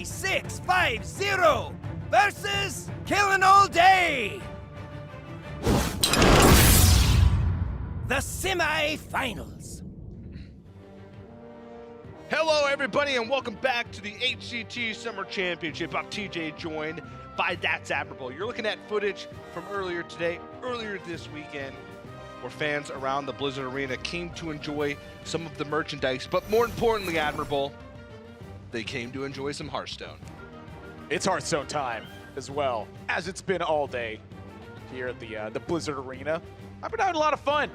A83650 versus Killinallday. The semi-finals. Hello, everybody, and welcome back to the HCT Summer Championship. I'm TJ, joined by That's Admirable. You're looking at footage from earlier this weekend, where fans around the Blizzard Arena came to enjoy some of the merchandise, but more importantly, Admirable, they came to enjoy some Hearthstone. It's Hearthstone time as well, as it's been all day here at the Blizzard Arena. I've been having a lot of fun.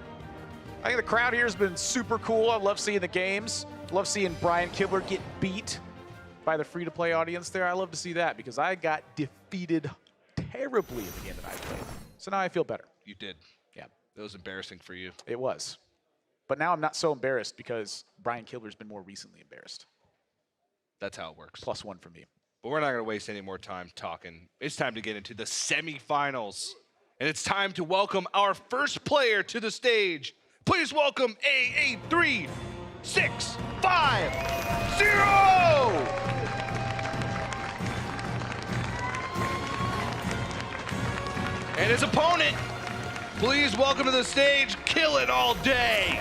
I think the crowd here has been super cool. I love seeing the games. Love seeing Brian Kibler get beat by the free-to-play audience there. I love to see that because I got defeated terribly in the game that I played. So now I feel better. You did. Yeah. It was embarrassing for you. It was. But now I'm not so embarrassed because Brian Kibler's been more recently embarrassed. That's how it works. +1 for me. But we're not going to waste any more time talking. It's time to get into the semifinals. And it's time to welcome our first player to the stage. Please welcome A83650. And his opponent, please welcome to the stage, killinallday.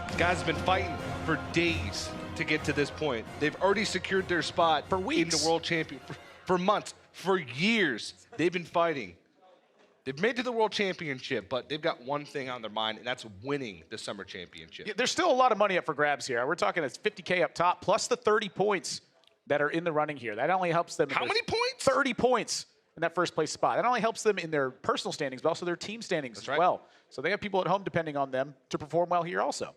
These guys have been fighting for days to get to this point. They've already secured their spot for weeks in the World Champion, for months, for years. They've been fighting. They've made it to the World Championship, but they've got one thing on their mind, and that's winning the Summer Championship. Yeah, there's still a lot of money up for grabs here. We're talking it's 50K up top, plus the 30 points that are in the running here. That only helps them. How many points? 30 points in that first place spot. That only helps them in their personal standings, but also their team standings as well. So they have people at home depending on them to perform well here also.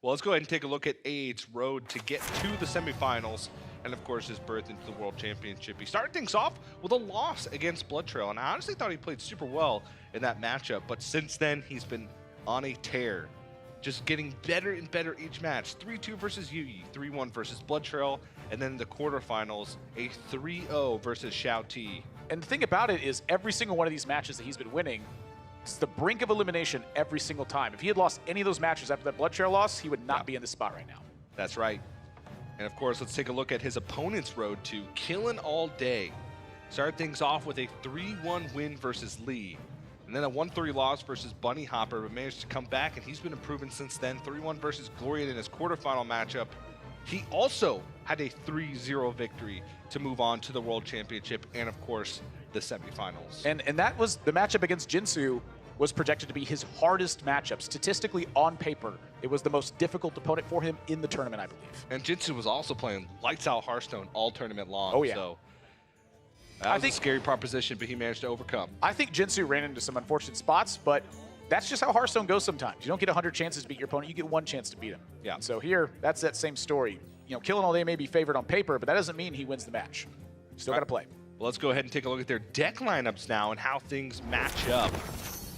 Well, let's go ahead and take a look at A8's road to get to the semifinals and, of course, his birth into the World Championship. He started things off with a loss against Blood Trail, and I honestly thought he played super well in that matchup, but since then, he's been on a tear, just getting better and better each match. 3-2 versus Yuyi, 3-1 versus Blood Trail, and then in the quarterfinals, a 3-0 versus Shao T. And the thing about it is every single one of these matches that he's been winning, it's the brink of elimination every single time. If he had lost any of those matches after that Blood Trail loss, he would not be in this spot right now. That's right. And of course, let's take a look at his opponent's road to killinallday. Started things off with a 3-1 win versus Lee, and then a 1-3 loss versus Bunny Hopper, but managed to come back, and he's been improving since then. 3-1 versus Glorian in his quarterfinal matchup. He also had a 3-0 victory to move on to the World Championship and, of course, the semifinals. And that was the matchup against Jinsu was projected to be his hardest matchup. Statistically, on paper, it was the most difficult opponent for him in the tournament, I believe. And Jinsu was also playing lights out Hearthstone all tournament long. Oh, yeah. So that was a scary proposition, but he managed to overcome. I think Jinsu ran into some unfortunate spots, but that's just how Hearthstone goes sometimes. You don't get 100 chances to beat your opponent, you get 1 chance to beat him. Yeah. And so here, that's that same story. You know, killinallday may be favored on paper, but that doesn't mean he wins the match. Still got to play. Well, let's go ahead and take a look at their deck lineups now and how things match up.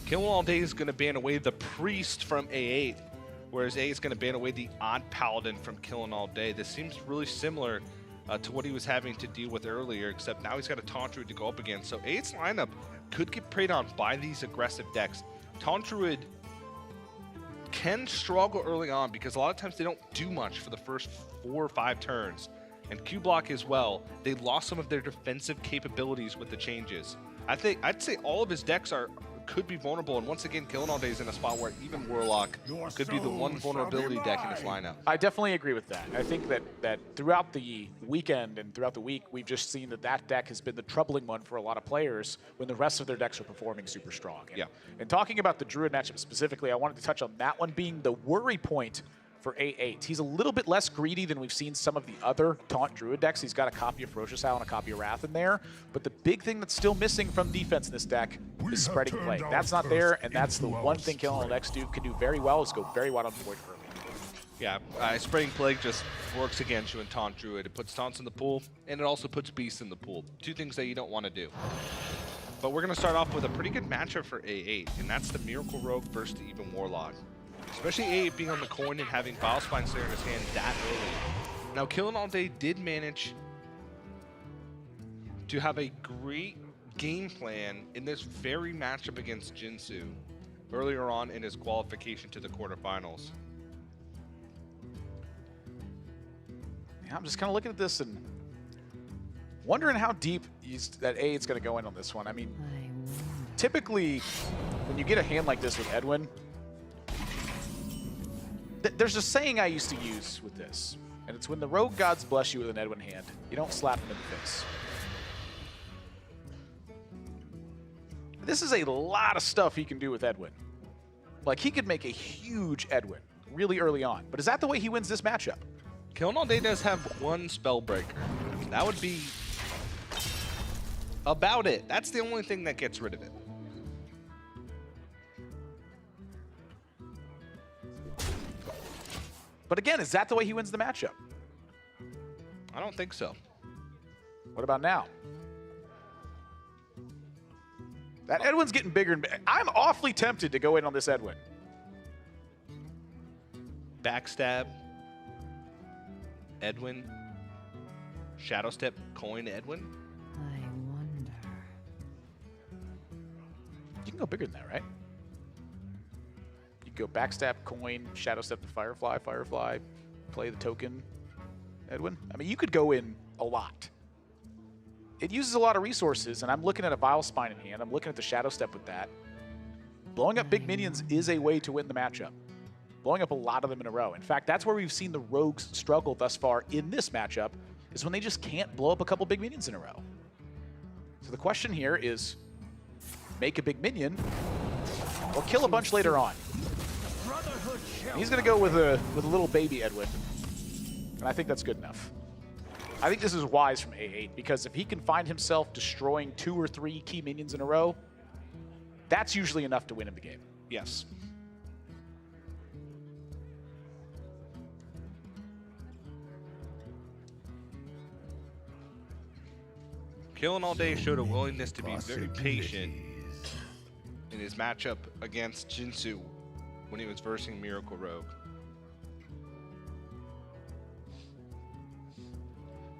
Killinallday is going to ban away the Priest from A8, whereas A8 is going to ban away the Odd Paladin from Killinallday. This seems really similar to what he was having to deal with earlier, except now he's got a Taunt Druid to go up against. So A8's lineup could get preyed on by these aggressive decks. Taunt Druid can struggle early on because a lot of times they don't do much for the first 4 or 5 turns. And Q-Block as well, they lost some of their defensive capabilities with the changes. I'd say all of his decks could be vulnerable, and once again, Killinallday is in a spot where even Warlock could be the one vulnerability deck in his lineup. I definitely agree with that. I think that throughout the weekend and throughout the week, we've just seen that deck has been the troubling one for a lot of players when the rest of their decks are performing super strong. And talking about the Druid matchup specifically, I wanted to touch on that one being the worry point for A8. He's a little bit less greedy than we've seen some of the other Taunt Druid decks. He's got a copy of Ferocious Owl and a copy of Wrath in there, but the big thing that's still missing from defense in this deck is Spreading Plague. That's not there, and that's the one thing Killinallday can do very well is go very wide on the board early. Yeah, Spreading Plague just works against you in Taunt Druid. It puts taunts in the pool, and it also puts beasts in the pool. 2 things that you don't want to do. But we're going to start off with a pretty good matchup for A8, and that's the Miracle Rogue versus the Even Warlock. Especially A8 being on the coin and having Bilespine Slayer in his hand that early. Now, Killinallday did manage to have a great game plan in this very matchup against Jinsu. earlier on in his qualification to the quarterfinals. Yeah, I'm just kind of looking at this and wondering how deep that A8's going to go in on this one. I mean, typically, when you get a hand like this with Edwin, there's a saying I used to use with this, and it's when the rogue gods bless you with an Edwin hand, you don't slap them in the face. This is a lot of stuff he can do with Edwin. Like, he could make a huge Edwin really early on, but is that the way he wins this matchup? killinallday does have one Spellbreaker. That would be about it. That's the only thing that gets rid of it. But again, is that the way he wins the matchup? I don't think so. What about now? That Edwin's getting bigger and bigger. I'm awfully tempted to go in on this Edwin. Backstab, Edwin, Shadow Step, coin Edwin. I wonder. You can go bigger than that, right? You can go backstab, coin, Shadow Step to Firefly, Firefly, play the token, Edwin. I mean, you could go in a lot. It uses a lot of resources, and I'm looking at a Vile Spine in hand. I'm looking at the Shadow Step with that. Blowing up big minions is a way to win the matchup. Blowing up a lot of them in a row. In fact, that's where we've seen the rogues struggle thus far in this matchup, is when they just can't blow up a couple big minions in a row. So the question here is, make a big minion, or kill a bunch later on. He's going to go with a little baby Edwin, and I think that's good enough. I think this is wise from A8, because if he can find himself destroying 2 or 3 key minions in a row, that's usually enough to win him the game. Yes. killinallday showed a willingness to be very patient in his matchup against Jinsu when he was versing Miracle Rogue.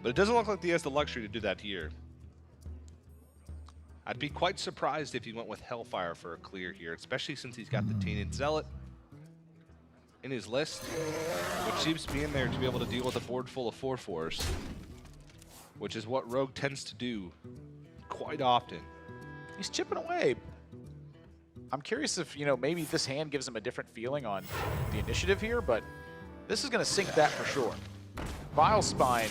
But it doesn't look like he has the luxury to do that here. I'd be quite surprised if he went with Hellfire for a clear here, especially since he's got the Tainted Zealot in his list, which seems to be in there to be able to deal with a board full of 4/4s, which is what Rogue tends to do quite often. He's chipping away. I'm curious if, maybe this hand gives him a different feeling on the initiative here, but this is going to sink that for sure. Vile Spine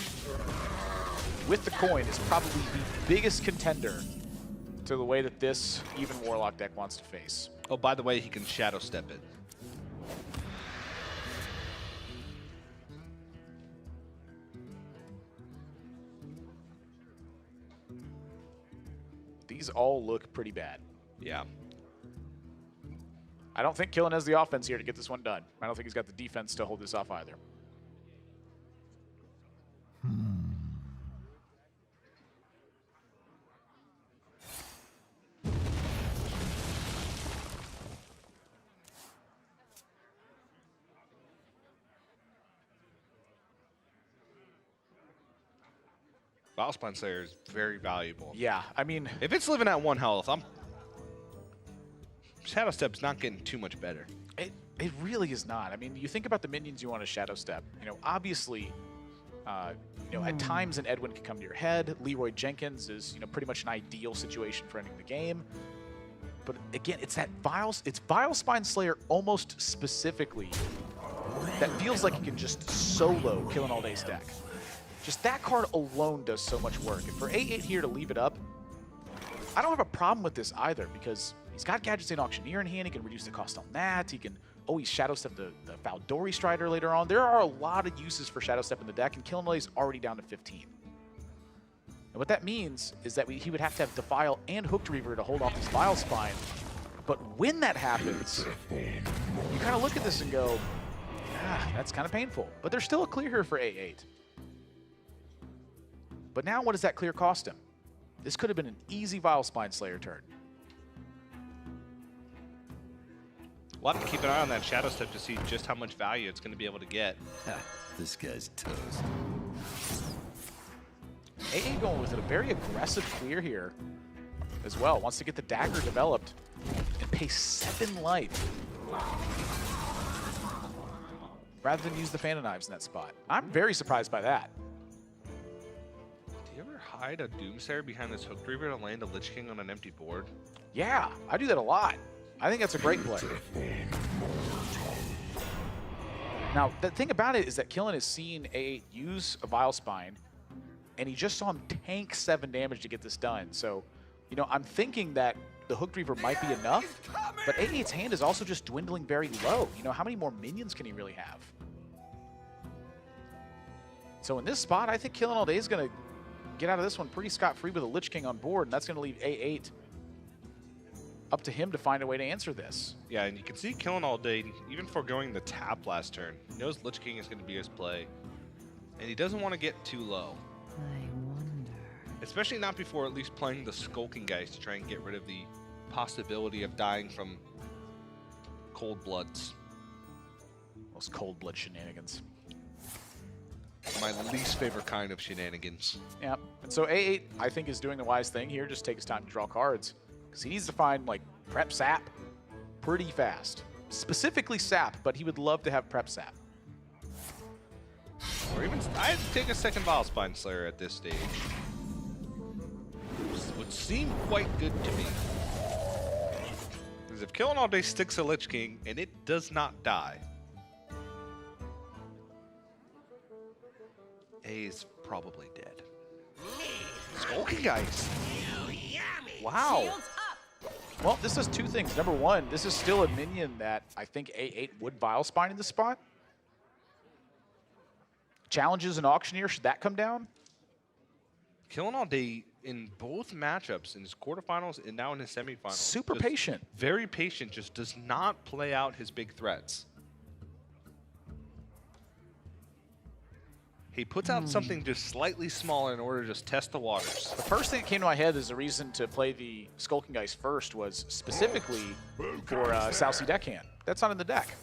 with the coin is probably the biggest contender to the way that this even Warlock deck wants to face. Oh, by the way, he can Shadow Step it. These all look pretty bad. Yeah. I don't think Killin has the offense here to get this one done. I don't think he's got the defense to hold this off either. Vile Spine Slayer is very valuable. Yeah, I mean, If it's living at 1 health, Shadow Step's not getting too much better. it really is not. I mean, you think about the minions you want to Shadow Step. Obviously, at times an Edwin can come to your head. Leroy Jenkins is, pretty much an ideal situation for ending the game. But again, it's Vile Spine Slayer almost specifically that feels like it can just solo killinallday's deck. Just that card alone does so much work. And for A8 here to leave it up, I don't have a problem with this either, because he's got Gadget Stain Auctioneer in hand. He can reduce the cost on that. He can always Shadow Step the Valdori Strider later on. There are a lot of uses for Shadow Step in the deck, and killinallday's already down to 15. And what that means is that he would have to have Defile and Hooked Reaver to hold off his Vile Spine. But when that happens, you kind of look at this and go, that's kind of painful. But there's still a clear here for A8. But now what does that clear cost him? This could have been an easy Vile Spine Slayer turn. We'll have to keep an eye on that Shadow Step to see just how much value it's going to be able to get. This guy's toast. A8 going with a very aggressive clear here as well. Wants to get the dagger developed. In to pay 7 life rather than use the Phantom Knives in that spot. I'm very surprised by that. Do you ever hide a Doomsayer behind this Hook Reaver to land a Lich King on an empty board? Yeah, I do that a lot. I think that's a great play. Now, the thing about it is that Killen has seen A8 use a Vile Spine, and he just saw him tank 7 damage to get this done. So, you know, I'm thinking that the Hook Reaver might be enough, but A8's hand is also just dwindling very low. You know, how many more minions can he really have? So in this spot, I think killinallday is going to get out of this one pretty scot-free with a Lich King on board, and that's going to leave A8 up to him to find a way to answer this. Yeah, and you can see killinallday, even foregoing the tap last turn, he knows Lich King is going to be his play, and he doesn't want to get too low. I wonder. Especially not before at least playing the Skulking Guys to try and get rid of the possibility of dying from Cold Bloods. Those Cold Blood shenanigans. My least favorite kind of shenanigans. Yeah, and so A8, I think, is doing the wise thing here. Just take his time to draw cards. Because he needs to find, like, prep sap pretty fast. Specifically sap, but he would love to have prep sap. Or even, I'd take a second Vile Spine Slayer at this stage. Would seem quite good to me. Because if killinallday sticks a Lich King and it does not die, A is probably dead. Skulking Guys. Wow. Well, this does 2 things. Number 1, this is still a minion that I think A8 would Vile Spine in this spot. Challenges an Auctioneer, should that come down? killinallday in both matchups, in his quarterfinals and now in his semifinals. Super just patient. Very patient, just does not play out his big threats. He puts out something just slightly smaller in order to just test the waters. The first thing that came to my head as a reason to play the Skulking Guys first was specifically for South Sea Deckhand. That's not in the deck.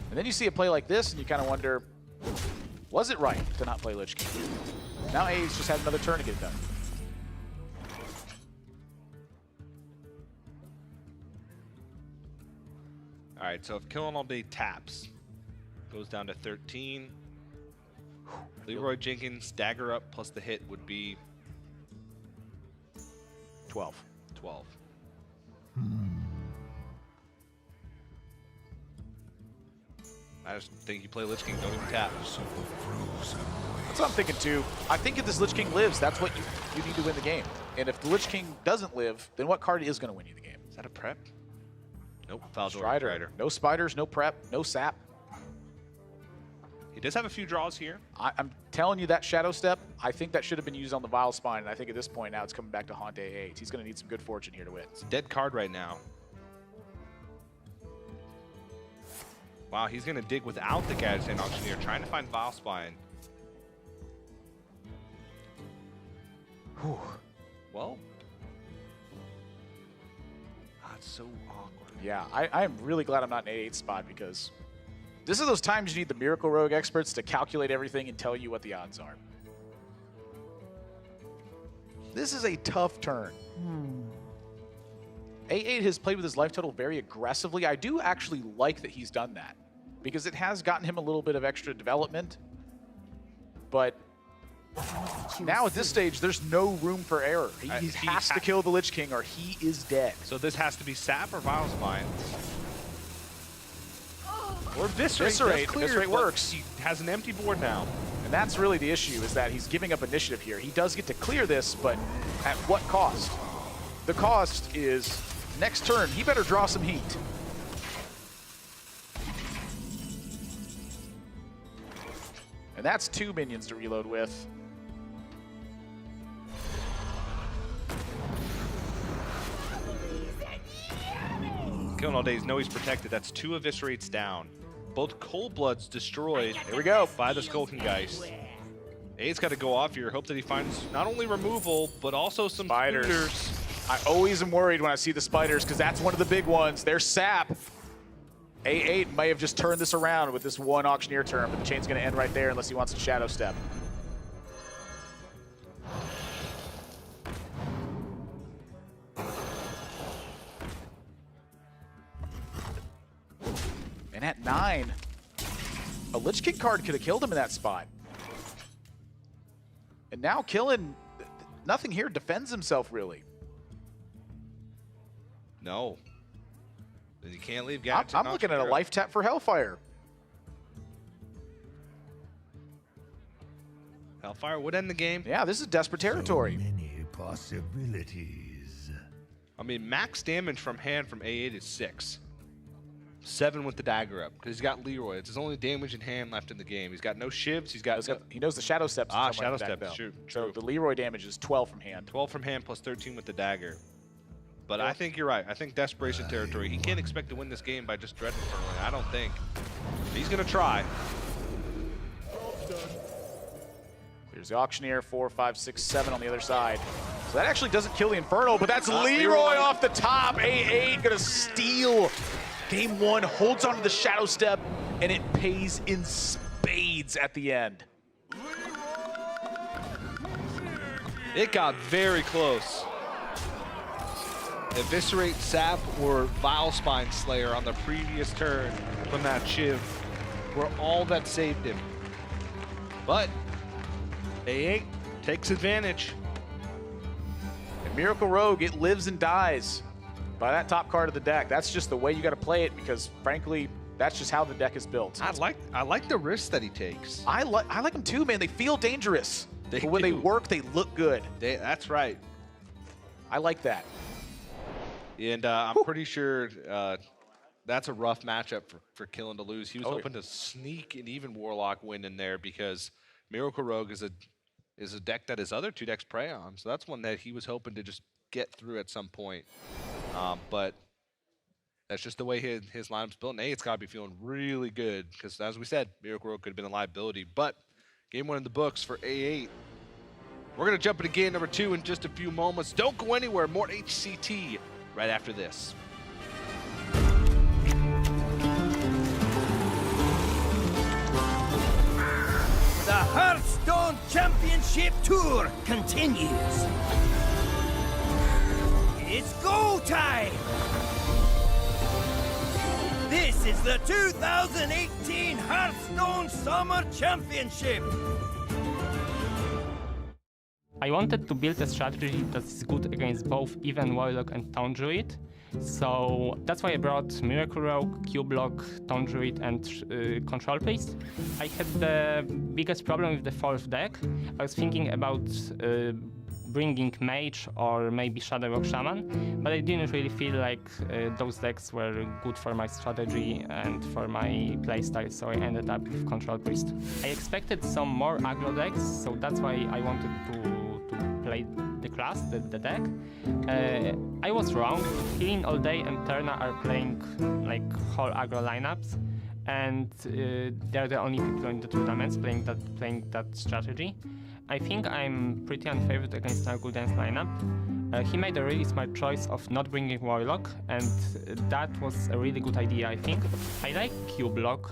And then you see a play like this, and you kind of wonder, was it right to not play Lich King? Now A's just had another turn to get it done. All right, so if killinallday taps, goes down to 13. Leroy Jenkins, dagger up, plus the hit would be 12. 12. I just think you play Lich King, don't even tap. That's what I'm thinking too. I think if this Lich King lives, that's what you need to win the game. And if the Lich King doesn't live, then what card is going to win you the game? Is that a prep? Nope, Foul Strider. No spiders, no prep, no sap. He does have a few draws here. I'm telling you, that Shadow Step, I think that should have been used on the Vile Spine, and I think at this point now it's coming back to haunt A8. He's going to need some good fortune here to win. It's a dead card right now. Wow, he's going to dig without the Gadgetzan Auctioneer, trying to find Vile Spine. Whew. Well, that's so awkward. Yeah, I am really glad I'm not in A8 spot, because this is those times you need the Miracle Rogue experts to calculate everything and tell you what the odds are. This is a tough turn. A8 has played with his life total very aggressively. I do actually like that he's done that, because it has gotten him a little bit of extra development. But now at this stage, there's no room for error. He has to kill the Lich King or he is dead. So this has to be Sap or Vile Spine. Or Viscerate. Viscerate works. He has an empty board now. And that's really the issue, is that he's giving up initiative here. He does get to clear this, but at what cost? The cost is next turn, he better draw some heat. And that's 2 minions to reload with. killinallday know he's protected. That's 2 Eviscerates down. Both Cold Bloods destroyed. Here we go. By the Skulking Geist. A's got to go off here. Hope that he finds not only removal, but also some spiders. I always am worried when I see the spiders, because that's one of the big ones. There's Sap. A8 may have just turned this around with this one Auctioneer turn, but the chain's going to end right there unless he wants to Shadow Step. And at 9, a Lich King card could have killed him in that spot. And now Killin, nothing here, defends himself really. No. You can't leave Gadget. I'm looking at a life tap for Hellfire. Hellfire would end the game. Yeah, this is desperate territory. So many possibilities. I mean, max damage from hand from A8 is 6. 7 with the dagger up, because he's got Leroy. It's his only damage in hand left in the game. He's got no shivs. He knows the Shadow Steps. Shadow Steps, true. So the Leroy damage is 12 from hand. 12 from hand plus 13 with the dagger. But I think you're right. I think desperation territory. He can't expect to win this game by just Dread Inferno. I don't think. He's going to try. Here's the Auctioneer, 4, 5, 6, 7 on the other side. So that actually doesn't kill the Inferno, but that's Leroy off the top. A8 gonna steal game 1, holds onto the Shadow Step, and it pays in spades at the end. It got very close. Eviscerate Sap or Vilespine Slayer on the previous turn from that Shiv were all that saved him. But A8 takes advantage. And Miracle Rogue, it lives and dies by that top card of the deck. That's just the way you got to play it because, frankly, that's just how the deck is built. I like the risks that he takes. I like them too, man. They feel dangerous. But when they work, they look good. That's right. I like that. And I'm pretty sure that's a rough matchup for Killin to lose. He was hoping to sneak an even Warlock win in there because Miracle Rogue is a deck that his other 2 decks prey on. So that's one that he was hoping to just get through at some point. But that's just the way his lineup's built. And it's got to be feeling really good because, as we said, Miracle Rogue could have been a liability. But game 1 in the books for A8. We're going to jump into game number 2 in just a few moments. Don't go anywhere. More HCT right after this. The Hearthstone Championship Tour continues. It's go time! This is the 2018 Hearthstone Summer Championship. I wanted to build a strategy that is good against both Even Warlock and Town Druid. So that's why I brought Miracle Rogue, Q-Block, Town Druid, and Control Priest. I had the biggest problem with the 4th deck. I was thinking about bringing Mage or maybe Shadow Rock Shaman, but I didn't really feel like those decks were good for my strategy and for my playstyle, so I ended up with Control Priest. I expected some more aggro decks, so that's why I wanted to play the class, the deck. I was wrong. Killinallday and Terna are playing like whole aggro lineups, and they're the only people in the tournaments playing that strategy. I think I'm pretty unfavored against Nargulden's lineup. He made a really smart choice of not bringing Warlock, and that was a really good idea, I think. I like Q-Block.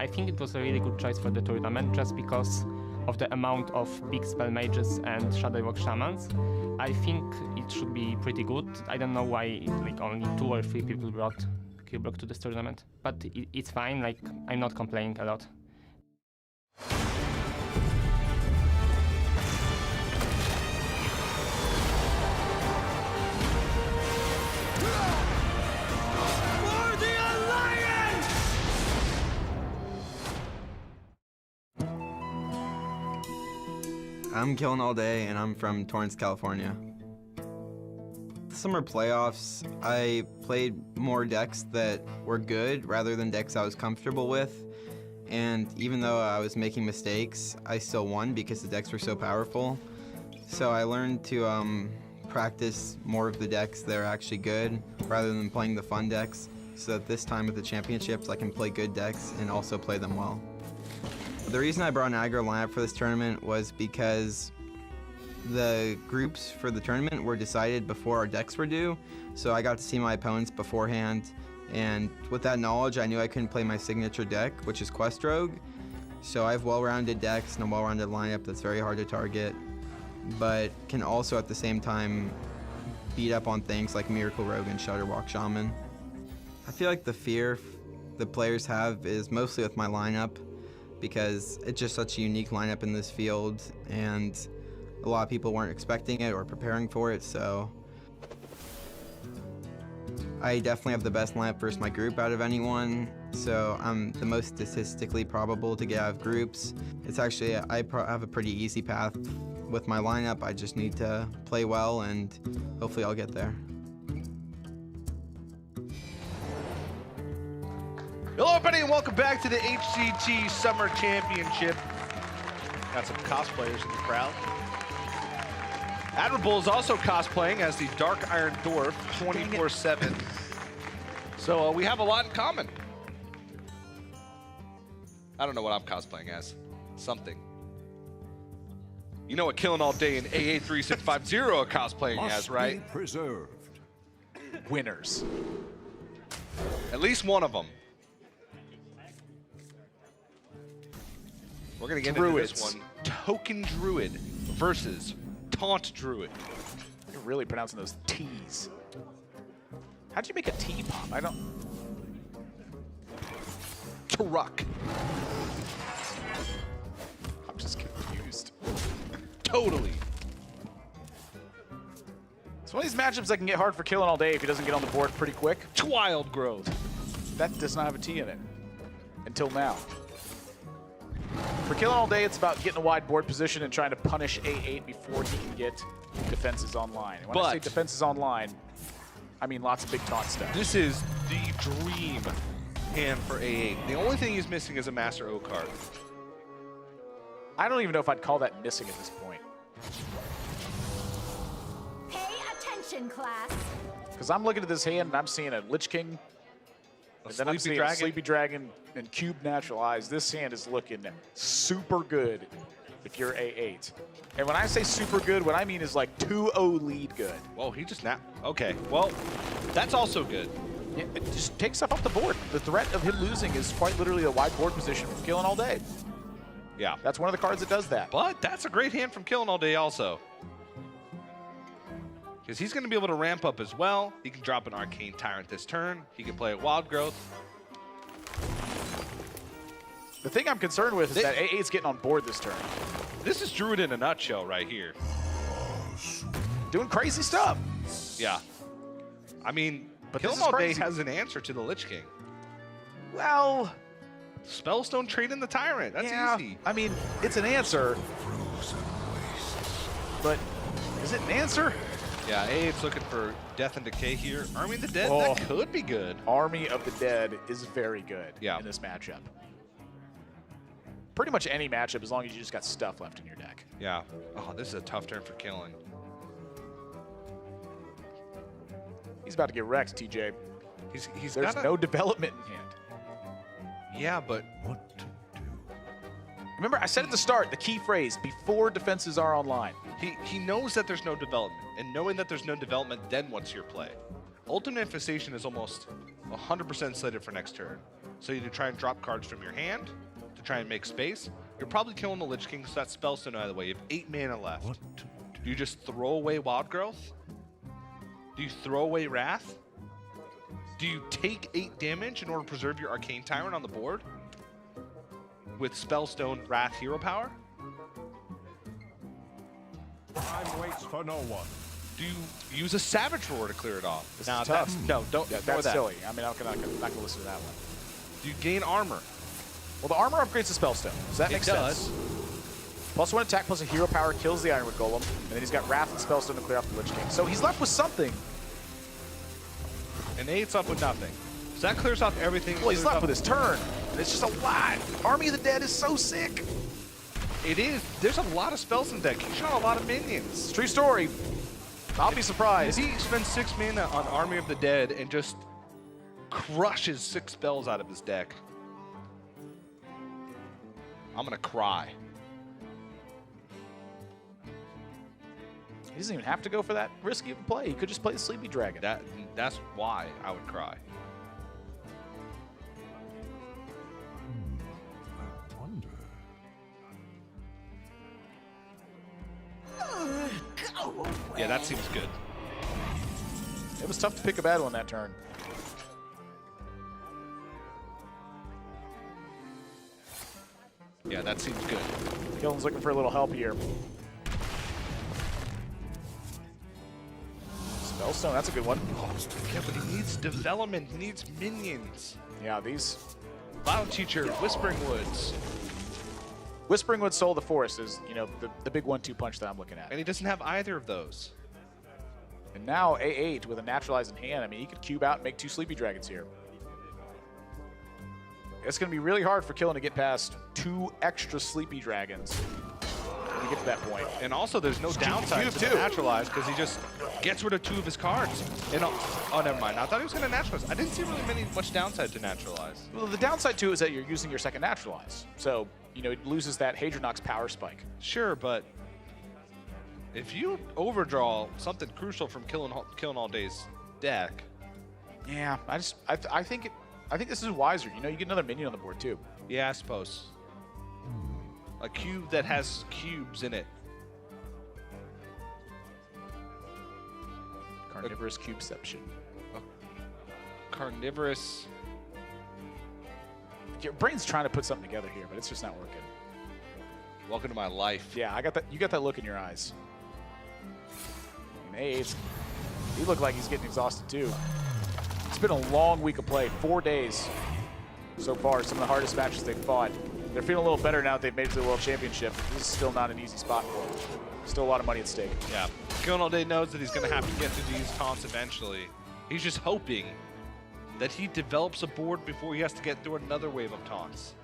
I think it was a really good choice for the tournament just because of the amount of big spell mages and Shadow Rock Shamans. I think it should be pretty good. I don't know why like only 2 or 3 people brought Q-Block to this tournament, but it's fine. Like, I'm not complaining a lot. I'm Killinallday, and I'm from Torrance, California. The summer playoffs, I played more decks that were good rather than decks I was comfortable with. And even though I was making mistakes, I still won because the decks were so powerful. So I learned to practice more of the decks that are actually good rather than playing the fun decks, so that this time at the championships I can play good decks and also play them well. The reason I brought an aggro lineup for this tournament was because the groups for the tournament were decided before our decks were due, so I got to see my opponents beforehand, and with that knowledge I knew I couldn't play my signature deck, which is Quest Rogue. So I have well-rounded decks and a well-rounded lineup that's very hard to target, but can also at the same time beat up on things like Miracle Rogue and Shudderwalk Shaman. I feel like the fear the players have is mostly with my lineup, because it's just such a unique lineup in this field, and a lot of people weren't expecting it or preparing for it, so I definitely have the best lineup versus my group out of anyone, so I'm the most statistically probable to get out of groups. It's actually, I have a pretty easy path with my lineup. I just need to play well, and hopefully I'll get there. Hello, everybody, and welcome back to the HCT Summer Championship. Got some cosplayers in the crowd. Admirable is also cosplaying as the Dark Iron Dwarf 24/7. So we have a lot in common. I don't know what I'm cosplaying as. Something. You know what Killing All Day and A83650 are cosplaying as, right? Be preserved. Winners. At least one of them. We're gonna get into this one. Token Druid versus Taunt Druid. You're really pronouncing those T's. How'd you make a T pop? I don't. Truck. I'm just confused. Totally. It's one of these matchups that can get hard for Killing All Day if he doesn't get on the board pretty quick. Wild Growth. That does not have a T in it. Until now. For Killing All Day, it's about getting a wide board position and trying to punish A8 before he can get defenses online. And when I say defenses online, I mean lots of big taunt stuff. This is the dream hand for A8. The only thing he's missing is a Master O card. I don't even know if I'd call that missing at this point. Pay attention, class. Because I'm looking at this hand and I'm seeing a Lich King, and then I'm seeing a Sleepy Dragon and Cube Natural Eyes. This hand is looking super good if you're A8. And when I say super good, what I mean is like 2-0 lead good. Whoa, he just okay, well, that's also good. Yeah, it just takes stuff off the board. The threat of him losing is quite literally a wide board position from Killing All Day. Yeah. That's one of the cards that does that. But that's a great hand from Killing All Day also. Because he's going to be able to ramp up as well. He can drop an Arcane Tyrant this turn. He can play a Wild Growth. The thing I'm concerned with is that A8's getting on board this turn. This is Druid in a nutshell right here. Doing crazy stuff. Yeah. I mean, but Killing All Day has an answer to the Lich King. Well, Spellstone trade in the Tyrant. That's easy. I mean, it's an answer. But is it an answer? Yeah, A8's looking for Death and Decay here. Army of the Dead, that could be good. Army of the Dead is very good in this matchup. Pretty much any matchup as long as you just got stuff left in your deck. Yeah. Oh, this is a tough turn for Killing. He's about to get wrecked, TJ. There's no development in hand. Yeah, but What to do? Remember, I said at the start, the key phrase, before defenses are online. He knows that there's no development, and knowing that there's no development, then what's your play? Ultimate Infestation is almost 100% slated for next turn. So you try and drop cards from your hand to try and make space. You're probably killing the Lich King, so that's Spellstone out of the way. You have 8 mana left. What to do? Do you just throw away Wild Growth? Do you throw away Wrath? Do you take 8 damage in order to preserve your Arcane Tyrant on the board? With Spellstone, Wrath, Hero Power? Time waits for no one. Do you use a Savage Roar to clear it off? This is tough. Don't. Yeah, that's silly. I mean, I'm not going to listen to that one. Do you gain armor? Well, the armor upgrades the Spellstone, so that makes sense. +1 attack plus a hero power kills the Ironwood Golem, and then he's got Wrath and Spellstone to clear off the Lich King. So he's left with something. And 8's up with nothing. So that clears off everything. Well, he's left with his turn, and it's just a lot. Army of the Dead is so sick. It is. There's a lot of spells in deck. He shot a lot of minions. It's a true story. I'll be surprised. If he spends 6 mana on Army of the Dead and just crushes 6 spells out of his deck, I'm going to cry. He doesn't even have to go for that risky of a play. He could just play the Sleepy Dragon. That's why I would cry. I wonder. Yeah, that seems good. It was tough to pick a bad one that turn. Yeah, that seems good. Killen's looking for a little help here. Spellstone, that's a good one. Yeah, but he needs development. He needs minions. Yeah, these... Cloud Teacher, Whispering Woods. Whispering Woods, Soul of the Forest is, you know, the big 1-2 punch that I'm looking at. And he doesn't have either of those. And now A8 with a Naturalize in hand. I mean, he could cube out and make 2 Sleepy Dragons here. It's going to be really hard for Killen to get past 2 extra Sleepy Dragons when you get to that point. And also, there's no downside to the Naturalize because he just gets rid of 2 of his cards. And oh, never mind. I thought he was going to Naturalize. I didn't see really much downside to Naturalize. Well, the downside, too, is that you're using your second Naturalize. So, you know, it loses that Hadronox power spike. Sure, but if you overdraw something crucial from killing all day's deck. Yeah, I think this is wiser. You know, you get another minion on the board, too. Yeah, I suppose. A cube that has cubes in it. Carnivorous Cubeception. Carnivorous. Your brain's trying to put something together here, but it's just not working. Welcome to my life. Yeah, I got that. You got that look in your eyes. And A8, he looked like he's getting exhausted too. It's been a long week of play, 4 days so far. Some of the hardest matches they've fought. They're feeling a little better now that they've made it to the World Championship. This is still not an easy spot for them. Still a lot of money at stake. Yeah, Killing All Day knows that he's going to have to get through these taunts eventually. He's just hoping that he develops a board before he has to get through another wave of taunts.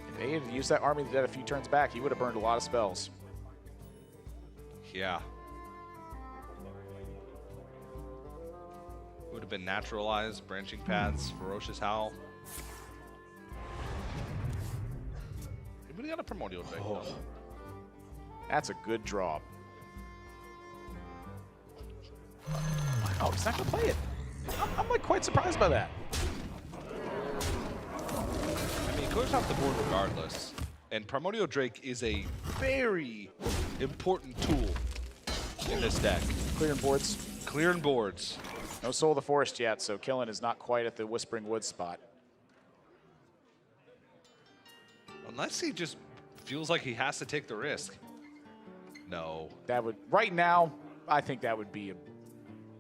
If A8 had used that Army of the Dead a few turns back, he would have burned a lot of spells. Yeah. Would have been Naturalized, Branching Paths, Ferocious Howl. He would have got a Primordial Drake, though. That's a good draw. Wow, he's not going to play it. I'm like quite surprised by that. I mean, he clears off the board regardless. And Primordial Drake is a very important tool in this deck. Clearing boards. Clearing boards. No Soul of the Forest yet, so Killen is not quite at the Whispering Woods spot. Unless he just feels like he has to take the risk. No. That would, right now, I think that would be,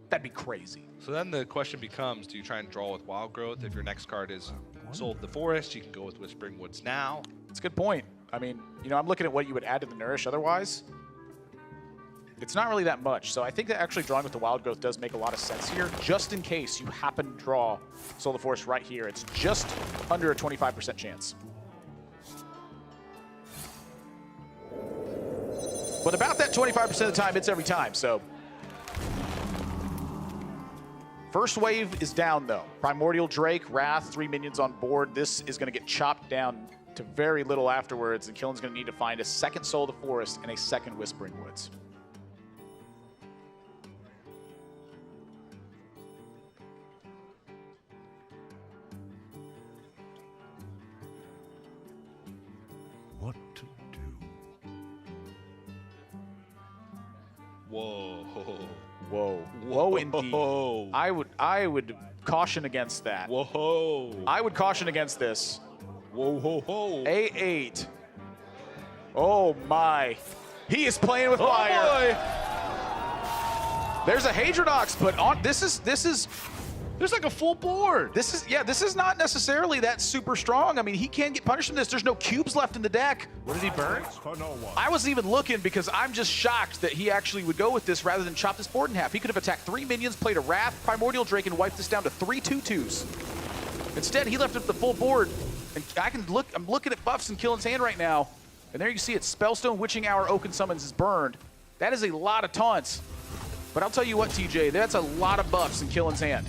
that'd be crazy. So then the question becomes, do you try and draw with Wild Growth? If your next card is Soul of the Forest, you can go with Whispering Woods now. It's a good point. I mean, you know, I'm looking at what you would add to the Nourish otherwise. It's not really that much, so I think that actually drawing with the Wild Growth does make a lot of sense here, just in case you happen to draw Soul of the Forest right here. It's just under a 25% chance. But about that 25% of the time, it's every time, so. First wave is down, though. Primordial Drake, Wrath, 3 minions on board. This is going to get chopped down to very little afterwards, and Killen's going to need to find a second Soul of the Forest and a second Whispering Woods. What to do? Whoa. Whoa. Whoa, indeed. Whoa. I would caution against that. Whoa. I would caution against this. Whoa, ho, ho. A8. Oh, my. He is playing with fire. Boy. There's a Hadronox, but on this is There's like a full board. this is not necessarily that super strong. I mean, he can get punished from this. There's no cubes left in the deck. What did he burn? Waits for no one. I wasn't even looking because I'm just shocked that he actually would go with this rather than chop this board in half. He could have attacked 3 minions, played a Wrath, Primordial Drake, and wiped this down to 3 2/2s. Instead, he left up the full board. And I'm looking at buffs in Killen's hand right now. And there you see it. Spellstone, Witching Hour, Oaken Summons is burned. That is a lot of taunts. But I'll tell you what, TJ, that's a lot of buffs in Killen's hand.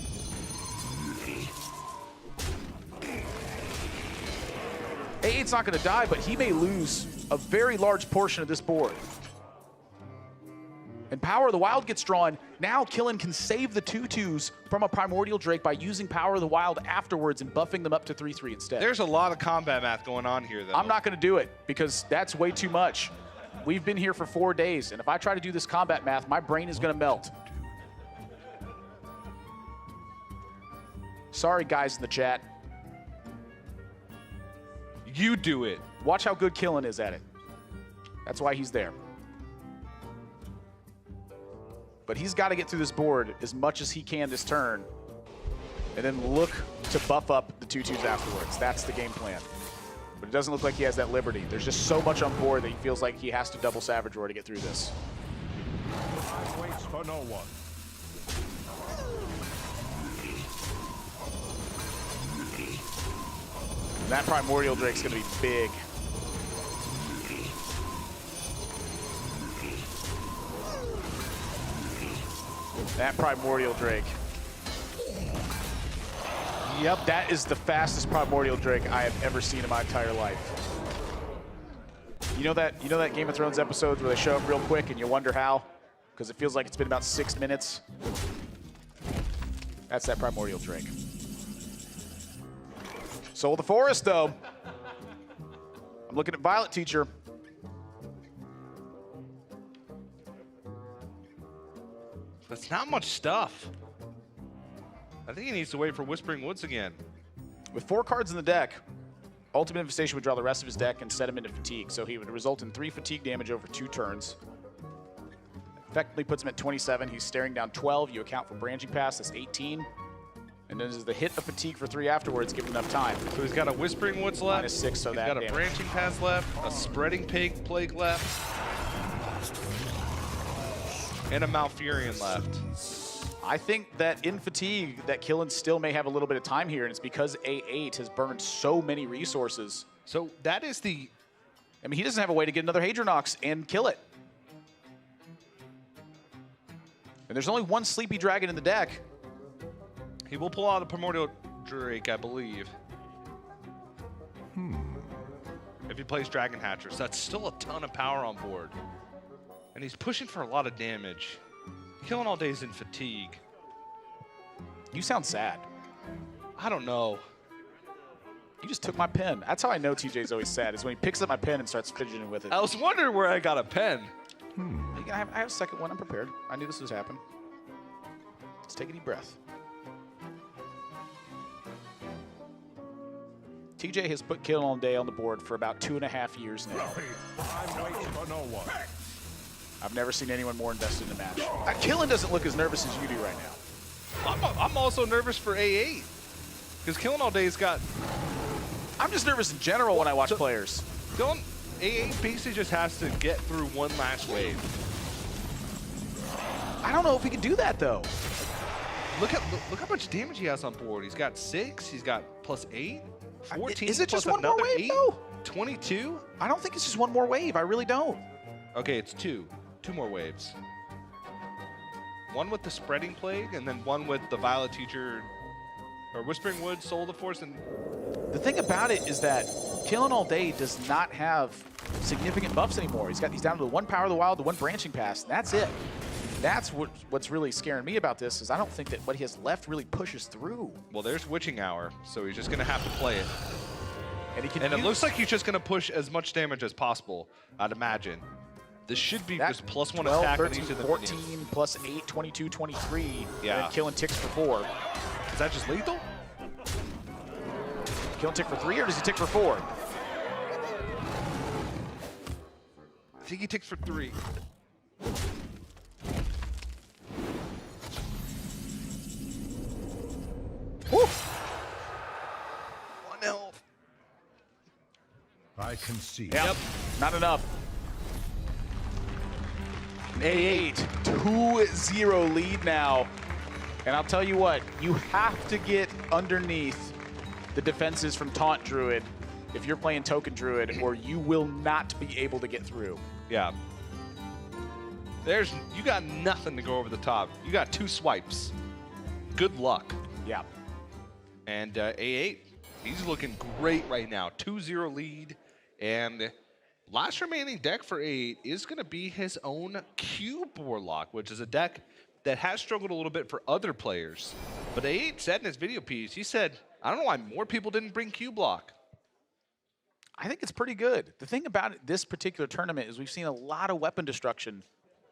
A8's not going to die, but he may lose a very large portion of this board. And Power of the Wild gets drawn. Now Killen can save the 2/2s from a Primordial Drake by using Power of the Wild afterwards and buffing them up to 3/3 instead. There's a lot of combat math going on here, though. I'm not going to do it because that's way too much. We've been here for 4 days, and if I try to do this combat math, my brain is going to melt. Sorry, guys in the chat. You do it. Watch how good Killin is at it. That's why he's there. But he's got to get through this board as much as he can this turn, and then look to buff up the 2/2s afterwards. That's the game plan. But it doesn't look like he has that liberty. There's just so much on board that he feels like he has to double Savage Roar to get through this. Waits for no one. And that Primordial Drake's going to be big. That Primordial Drake. Yep, that is the fastest Primordial Drake I have ever seen in my entire life. You know that Game of Thrones episodes where they show up real quick and you wonder how? Because it feels like it's been about 6 minutes. That's that Primordial Drake. Soul of the Forest, though. I'm looking at Violet Teacher. That's not much stuff. I think he needs to wait for Whispering Woods again. With 4 cards in the deck, Ultimate Infestation would draw the rest of his deck and set him into Fatigue, so he would result in 3 Fatigue damage over 2 turns. Effectively puts him at 27. He's staring down 12. You account for Branching Pass, that's 18. And then there's the hit of Fatigue for 3 afterwards, give him enough time. So he's got a Whispering Woods left. -6, so he's that got a damage. Branching Pass left, a Spreading Plague left, and a Malfurion left. I think that in Fatigue, that Killin still may have a little bit of time here, and it's because A8 has burned so many resources. So that is the... I mean, he doesn't have a way to get another Hadronox and kill it. And there's only 1 Sleepy Dragon in the deck. He will pull out a Primordial Drake, I believe. If he plays Dragon Hatchers, that's still a ton of power on board. And he's pushing for a lot of damage. Killing all days in Fatigue. You sound sad. I don't know. You just took my pen. That's how I know TJ's always sad, is when he picks up my pen and starts fidgeting with it. I was wondering where I got a pen. I have a second one. I'm prepared. I knew this was happening. Let's take a deep breath. TJ has put Kill All Day on the board for about 2.5 years now. I'm waiting for no one. I've never seen anyone more invested in a match. Killin doesn't look as nervous as you do right now. I'm also nervous for A8. Because Killing All Day's got... I'm just nervous in general when I watch players. A8 basically just has to get through one last wave. I don't know if he can do that, though. Look how much damage he has on board. He's got 6, he's got +8, 14, Is it just plus one more another wave, 8, though? 22? I don't think it's just one more wave. I really don't. Okay, it's 2. 2 more waves. One with the Spreading Plague, and then one with the Violet Teacher, or Whispering Woods, Soul of the Forest, and... The thing about it is that Killing All Day does not have significant buffs anymore. He's down to the 1 Power of the Wild, the 1 Branching Pass, and that's it. That's what's really scaring me about this, is I don't think that what he has left really pushes through. Well, there's Witching Hour, so he's just going to have to play it. And it looks like he's just going to push as much damage as possible, I'd imagine. This should be just +1 12, attack 13, on each of the 14, minions. plus 8, 22, 23. Yeah. And then Killing ticks for 4. Is that just lethal? Killing tick for 3, or does he tick for 4? I think he ticks for 3. Woo! 1 health. I concede. Yep. Not enough. A8, 2-0 lead now. And I'll tell you what, you have to get underneath the defenses from Taunt Druid if you're playing Token Druid, or you will not be able to get through. Yeah. You got nothing to go over the top. You got 2 swipes. Good luck. Yeah. And A8, he's looking great right now. 2-0 lead. And last remaining deck for A8 is going to be his own Cube Warlock, which is a deck that has struggled a little bit for other players. But A8 said in his video piece, he said, I don't know why more people didn't bring Cube Block. I think it's pretty good. The thing about this particular tournament is we've seen a lot of weapon destruction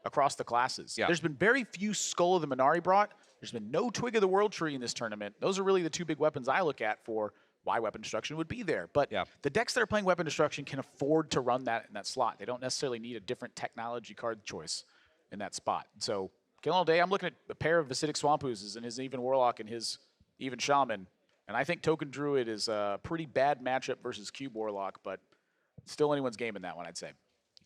across the classes. Yeah. There's been very few Skull of the Minari brought. There's been no Twig of the World Tree in this tournament. Those are really the 2 big weapons I look at for why Weapon Destruction would be there. But Yeah. the decks that are playing Weapon Destruction can afford to run that in that slot. They don't necessarily need a different technology card choice in that spot. So Killing All Day, I'm looking at a pair of Acidic Swamp Oozes and his Even Warlock and his Even Shaman. And I think Token Druid is a pretty bad matchup versus Cube Warlock, but still anyone's game in that one, I'd say.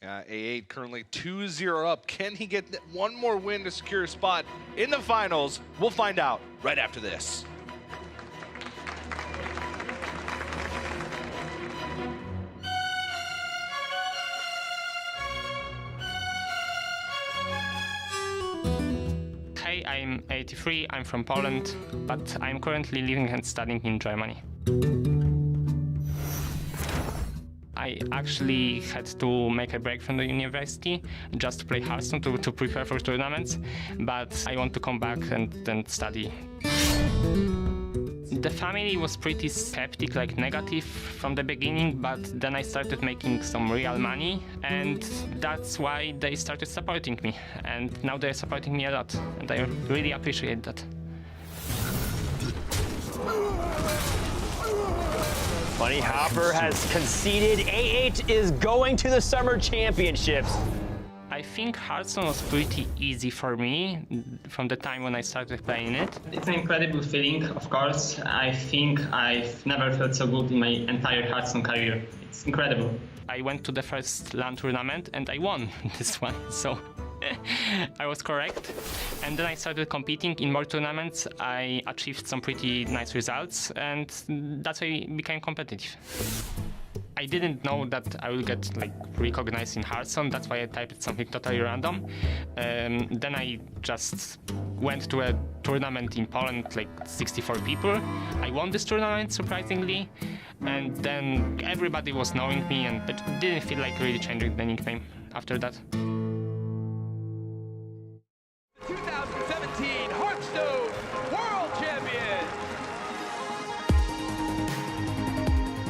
A8 currently 2-0 up. Can he get one more win to secure a spot in the finals? We'll find out right after this. Hey, I'm 83, I'm from Poland, but I'm currently living and studying in Germany. I actually had to make a break from the university just to play Hearthstone to prepare for tournaments, but I want to come back and then study. The family was pretty skeptic, like negative from the beginning, but then I started making some real money, and that's why they started supporting me. And now they're supporting me a lot, and I really appreciate that. Bunny Hopper has conceded. A8 is going to the Summer Championships. I think Hearthstone was pretty easy for me from the time when I started playing it. It's an incredible feeling, of course. I think I've never felt so good in my entire Hearthstone career. It's incredible. I went to the first LAN tournament and I won this one, so I was correct. And then I started competing in more tournaments. I achieved some pretty nice results, and that's why I became competitive. I didn't know that I will get like recognized in Hearthstone. That's why I typed something totally random. Then I just went to a tournament in Poland, like 64 people. I won this tournament surprisingly, and then everybody was knowing me, and it didn't feel like really changing the nickname after that. 2017 Hearthstone World Champion!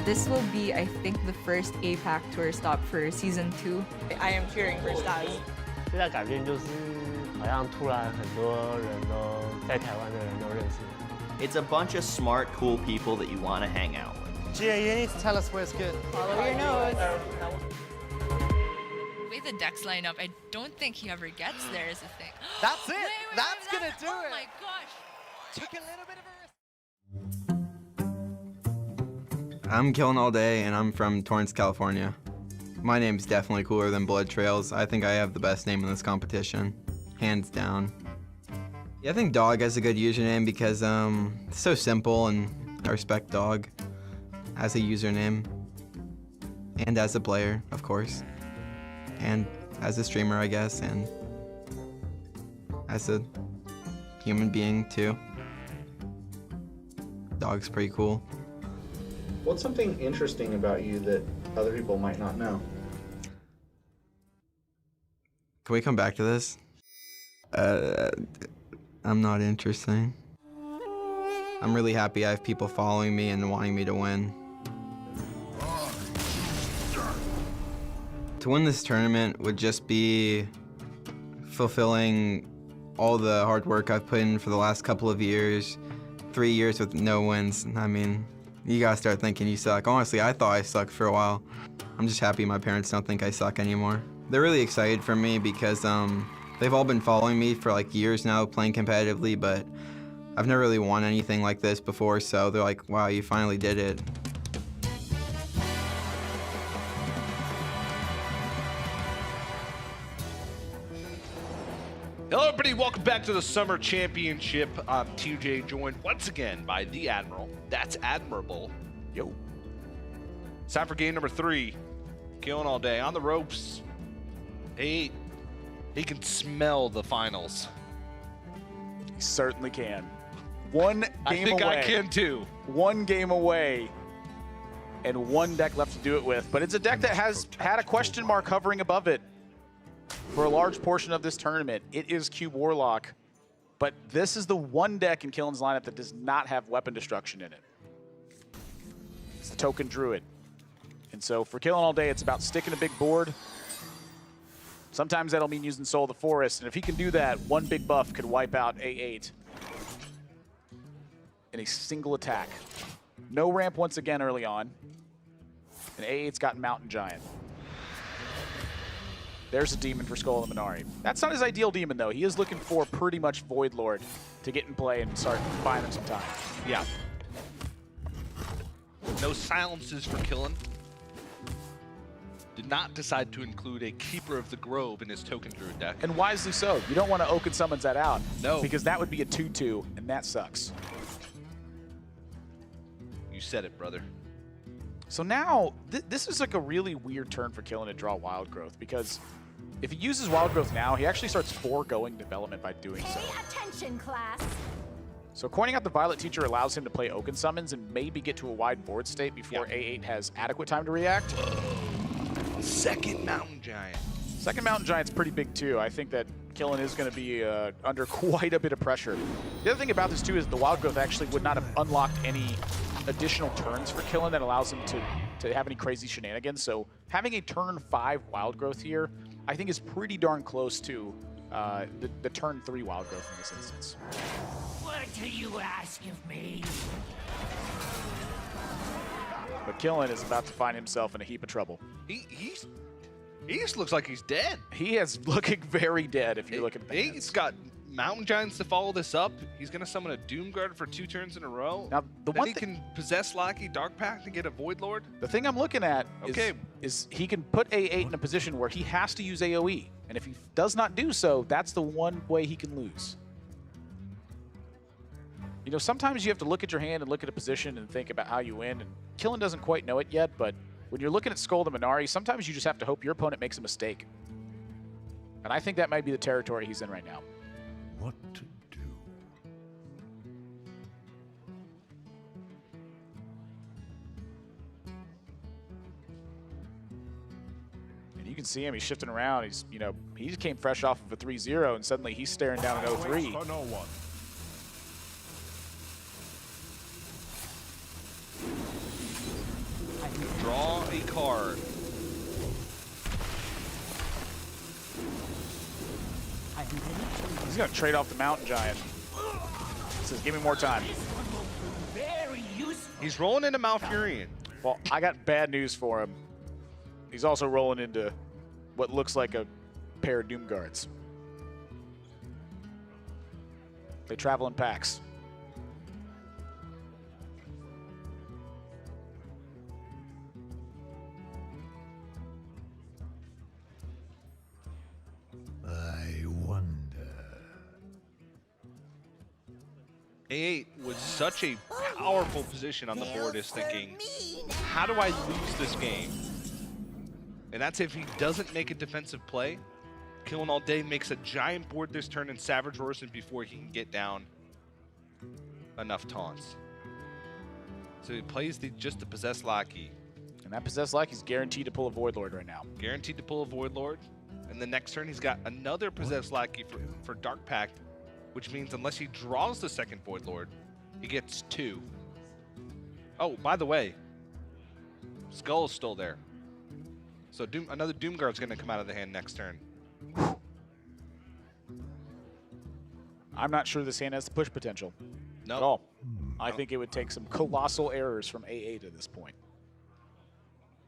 This will be, I think, the first APAC tour stop for Season 2. I am cheering for Staz. 最大改变就是好像突然很多人都在台湾的人都认识。 It's a bunch of smart, cool people that you want to hang out with. Gia, you need to tell us where it's good. Follow your nose. The way the decks line up, I don't think he ever gets there is the thing. That's it. That's gonna do oh it. Oh my gosh. Took a little bit of a risk. I'm Killing All Day, and I'm from Torrance, California. My name's definitely cooler than Blood Trails. I think I have the best name in this competition, hands down. Yeah, I think Dog has a good username because it's so simple, and I respect Dog as a username, and as a player, of course, and as a streamer, I guess, and as a human being too. Dog's pretty cool. What's something interesting about you that other people might not know? Can we come back to this? I'm not interesting. I'm really happy I have people following me and wanting me to win. To win this tournament would just be fulfilling all the hard work I've put in for the last couple of years. 3 years with no wins. I mean, you gotta start thinking you suck. Honestly, I thought I sucked for a while. I'm just happy my parents don't think I suck anymore. They're really excited for me because they've all been following me for like years now, playing competitively, but I've never really won anything like this before, so they're like, wow, you finally did it. Hello everybody, welcome back to the Summer Championship. I'm TJ, joined once again by the Admiral. That's Admirable. Yo. It's time for game number 3. Killing All Day on the ropes. He can smell the finals. He certainly can. One game away. I can too. One game away, and one deck left to do it with. But it's a deck that has had a question mark hovering above it for a large portion of this tournament. It is Cube Warlock, but this is the one deck in Killen's lineup that does not have Weapon Destruction in it. It's the Token Druid. And so for Killing All Day, it's about sticking a big board. Sometimes that'll mean using Soul of the Forest, and if he can do that, one big buff could wipe out A8 in a single attack. No ramp once again early on. And A8's got Mountain Giant. There's a demon for Skull and Minari. That's not his ideal demon, though. He is looking for pretty much Void Lord to get in play and start buying him some time. Yeah. No silences for Killin. Did not decide to include a Keeper of the Grove in his Token Druid deck. And wisely so. You don't want to Oaken Summons that out. No. Because that would be a 2-2, and that sucks. You said it, brother. So now, this is like a really weird turn for Killin to draw Wild Growth, because if he uses Wild Growth now, he actually starts foregoing development by doing so. Pay attention, class. So coining out the Violet Teacher allows him to play Oaken Summons and maybe get to a wide board state before A8 has adequate time to react. Second Mountain Giant. Second Mountain Giant's pretty big too. I think that Killin is going to be under quite a bit of pressure. The other thing about this too is the Wild Growth actually would not have unlocked any additional turns for Killin that allows him to have any crazy shenanigans. So having a turn 5 Wild Growth here, I think is pretty darn close to the turn 3 Wild Growth in this instance. What do you ask of me? But Killin is about to find himself in a heap of trouble. He just looks like he's dead. He is looking very dead if you look at the hands. He's got Mountain Giants to follow this up. He's going to summon a Doomguard for 2 turns in a row. Now, then he can possess Lackey Dark Pact and get a Void Lord. The thing I'm looking at is he can put A8 in a position where he has to use AoE. And if he does not do so, that's the one way he can lose. You know, sometimes you have to look at your hand and look at a position and think about how you win. And Killin doesn't quite know it yet, but when you're looking at Skull and Minari, sometimes you just have to hope your opponent makes a mistake. And I think that might be the territory he's in right now. What to do? And you can see him, he's shifting around. He's, you know, he just came fresh off of a 3-0 and suddenly he's staring down an 0-3. For no one. Draw a card. He's going to trade off the Mountain Giant. He says, give me more time. He's rolling into Malfurion. Well, I got bad news for him. He's also rolling into what looks like a pair of Doom Guards. They travel in packs. I wonder. A8 with such a powerful position on the board is thinking, how do I lose this game? And that's if he doesn't make a defensive play. Killing All Day makes a giant board this turn and Savage Roars before he can get down enough taunts. So he plays just the Possessed Lackey. And that Possessed Lackey's guaranteed to pull a Void Lord right now. Guaranteed to pull a Void Lord. And the next turn he's got another Possessed Lackey for Dark Pact, which means unless he draws the second Void Lord, he gets 2. Oh, by the way, Skull is still there. So another Doomguard's going to come out of the hand next turn. I'm not sure this hand has the push potential. No. At all. I think it would take some colossal errors from A8 at this point.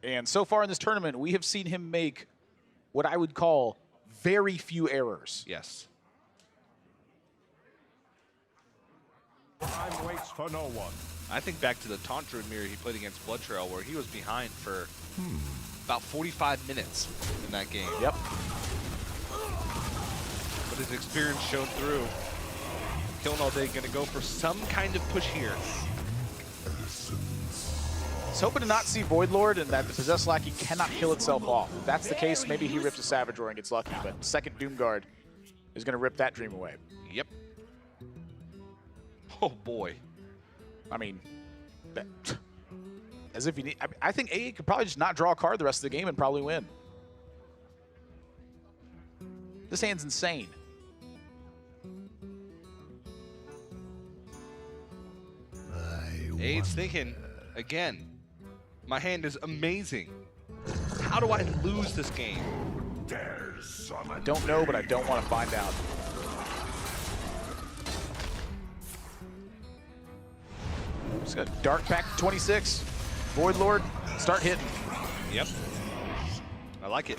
And so far in this tournament, we have seen him make what I would call very few errors. Yes. Time waits for no one. I think back to the Taunt Druid mirror he played against Blood Trail where he was behind for about 45 minutes in that game. Yep. But his experience showed through. Killing All Day going to go for some kind of push here. He's hoping to not see Void Lord and that the Possessed Lackey cannot kill itself off. If that's the case, maybe he rips a Savage Roar and gets lucky, but second Doomguard is going to rip that dream away. Yep. Oh boy. I mean, as if you need, I think A8 could probably just not draw a card the rest of the game and probably win. This hand's insane. A8's thinking, again, my hand is amazing. How do I lose this game? I don't know, but I don't want to find out. Just gonna dart back to 26. Void Lord, start hitting. Yep. I like it.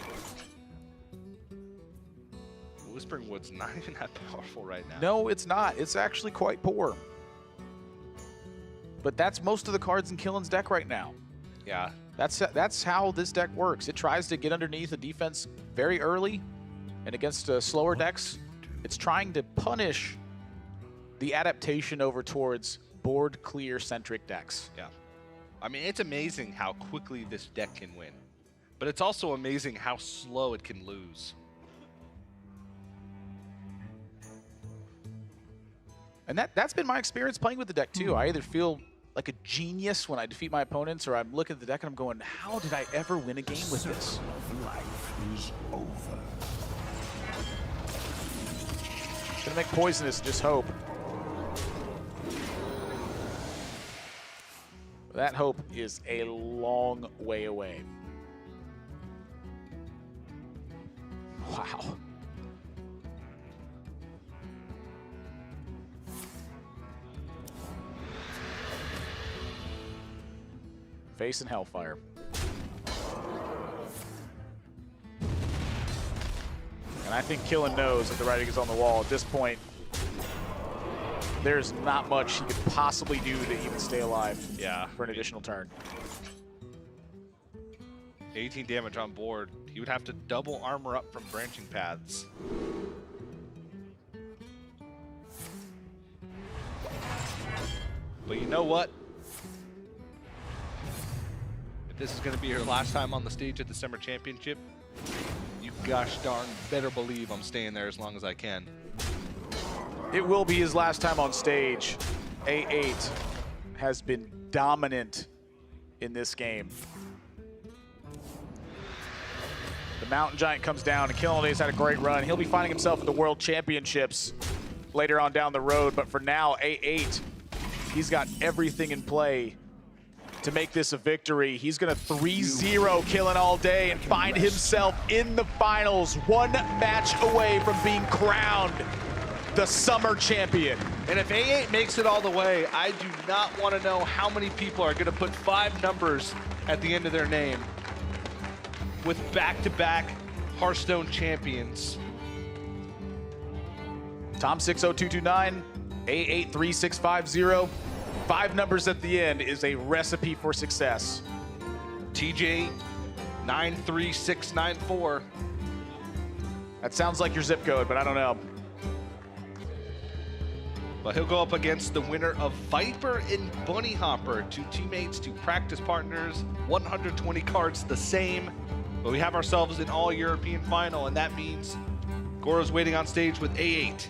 Whispering Wood's not even that powerful right now. No, it's not. It's actually quite poor. But that's most of the cards in Killen's deck right now. Yeah. That's how this deck works. It tries to get underneath the defense very early, and against slower decks, it's trying to punish the adaptation over towards board clear centric decks. Yeah. I mean, it's amazing how quickly this deck can win, but it's also amazing how slow it can lose. And that's been my experience playing with the deck too. I either feel like a genius when I defeat my opponents, or I'm looking at the deck and I'm going, how did I ever win a game with this? Life is over. Gonna make Poisonous just hope. That hope is a long way away. Wow. Facing Hellfire. And I think Killen knows that the writing is on the wall at this point. There's not much he could possibly do to even stay alive for an additional turn. 18 damage on board. He would have to double armor up from branching paths. But you know what? If this is going to be your last time on the stage at the Summer Championship, you gosh darn better believe I'm staying there as long as I can. It will be his last time on stage. A8 has been dominant in this game. The Mountain Giant comes down, and Killinallday's had a great run. He'll be finding himself in the World Championships later on down the road, but for now, A8, he's got everything in play to make this a victory. He's gonna 3-0 Killinallday and find himself in the finals, one match away from being crowned the Summer Champion. And if A8 makes it all the way, I do not want to know how many people are going to put 5 numbers at the end of their name with back-to-back Hearthstone champions. Tom60229, A83650. 5 numbers at the end is a recipe for success. TJ 93694. That sounds like your zip code, but I don't know. But he'll go up against the winner of Viper and Bunny Hopper, 2 teammates, 2 practice partners, 120 cards the same. But we have ourselves an all-European final, and that means Goro's waiting on stage with A8.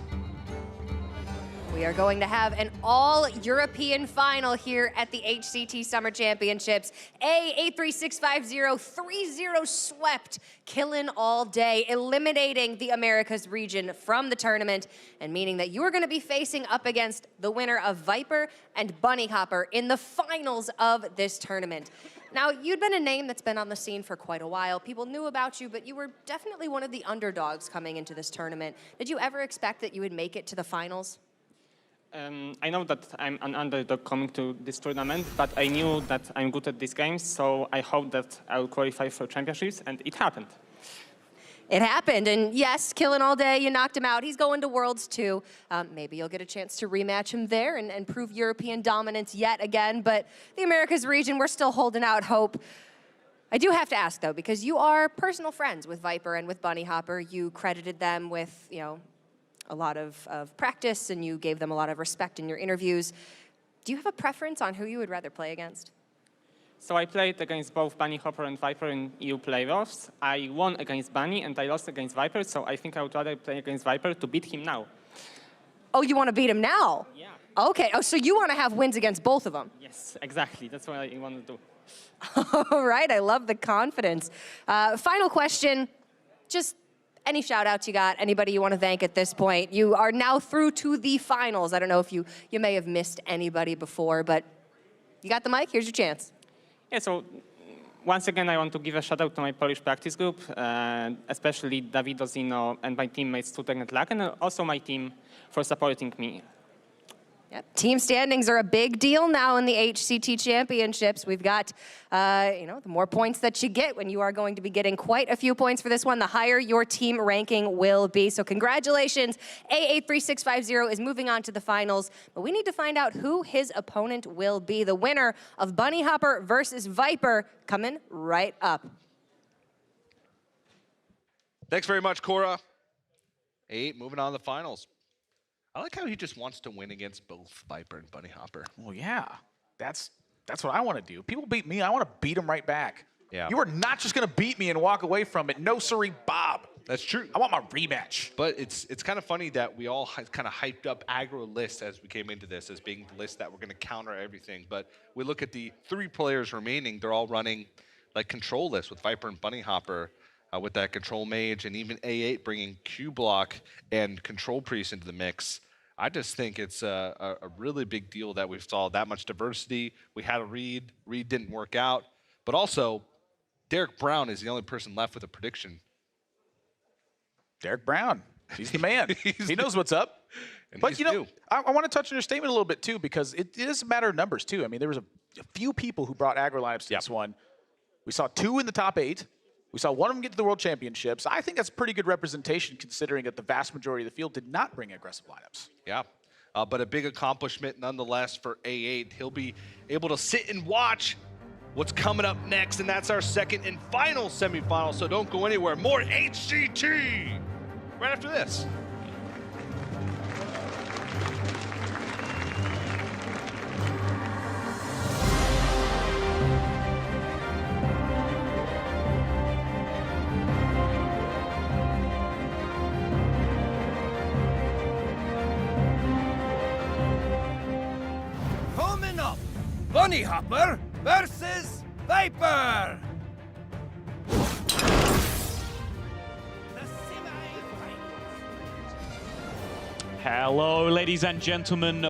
We are going to have an all-European final here at the HCT Summer Championships. A83650 3-0 swept Killinallday, eliminating the Americas region from the tournament, and meaning that you are going to be facing up against the winner of Viper and Bunny Hopper in the finals of this tournament. Now, you'd been a name that's been on the scene for quite a while. People knew about you, but you were definitely one of the underdogs coming into this tournament. Did you ever expect that you would make it to the finals? I know that I'm an underdog coming to this tournament, but I knew that I'm good at these games, so I hope that I will qualify for championships, and it happened. It happened, and yes, Killinallday, you knocked him out. He's going to Worlds too. Maybe you'll get a chance to rematch him there and prove European dominance yet again, but the Americas region, we're still holding out hope. I do have to ask, though, because you are personal friends with Viper and with Bunny Hopper. You credited them with, a lot of practice, and you gave them a lot of respect in your interviews. Do you have a preference on who you would rather play against? So I played against both Bunny Hopper and Viper in EU playoffs. I won against Bunny, and I lost against Viper, so I think I would rather play against Viper to beat him now. Oh, you want to beat him now? Yeah. Okay, oh, so you want to have wins against both of them? Yes, exactly. That's what I want to do. All right, I love the confidence. Final question, just any shout-outs you got, anybody you want to thank at this point? You are now through to the finals. I don't know if you may have missed anybody before, but you got the mic, here's your chance. Yeah, so once again, I want to give a shout-out to my Polish practice group, especially Davido, Zino, and my teammates Tutek and Lak, and also my team for supporting me. Yep. Team standings are a big deal now in the HCT Championships. We've got, the more points that you get when you are going to be getting quite a few points for this one, the higher your team ranking will be. So congratulations. A83650 is moving on to the finals, but we need to find out who his opponent will be. The winner of Bunny Hopper versus Viper coming right up. Thanks very much, Cora. 8 moving on to the finals. I like how he just wants to win against both Viper and Bunny Hopper. Well, yeah, that's what I want to do. People beat me, I want to beat them right back. Yeah. You are not just going to beat me and walk away from it. No, siree, Bob. That's true. I want my rematch. But it's kind of funny that we all kind of hyped up aggro lists as we came into this as being the list that we're going to counter everything. But we look at the 3 players remaining. They're all running like control lists with Viper and Bunny Hopper. With that control mage and even A8 bringing Q block and control priest into the mix. I just think it's a really big deal that we saw that much diversity. We had a Reed didn't work out, but also Derek Brown is the only person left with a prediction. Derek Brown, he's the man. He knows what's up. But I want to touch on your statement a little bit too, because it is a matter of numbers too. I mean, there was a few people who brought aggro lineups to this one. We saw 2 in the top 8. We saw one of them get to the World Championships. I think that's pretty good representation considering that the vast majority of the field did not bring aggressive lineups. Yeah, but a big accomplishment nonetheless for A8. He'll be able to sit and watch what's coming up next, and that's our second and final semifinal, so don't go anywhere. More HCT right after this. Bunny Hopper versus Viper! Hello, ladies and gentlemen.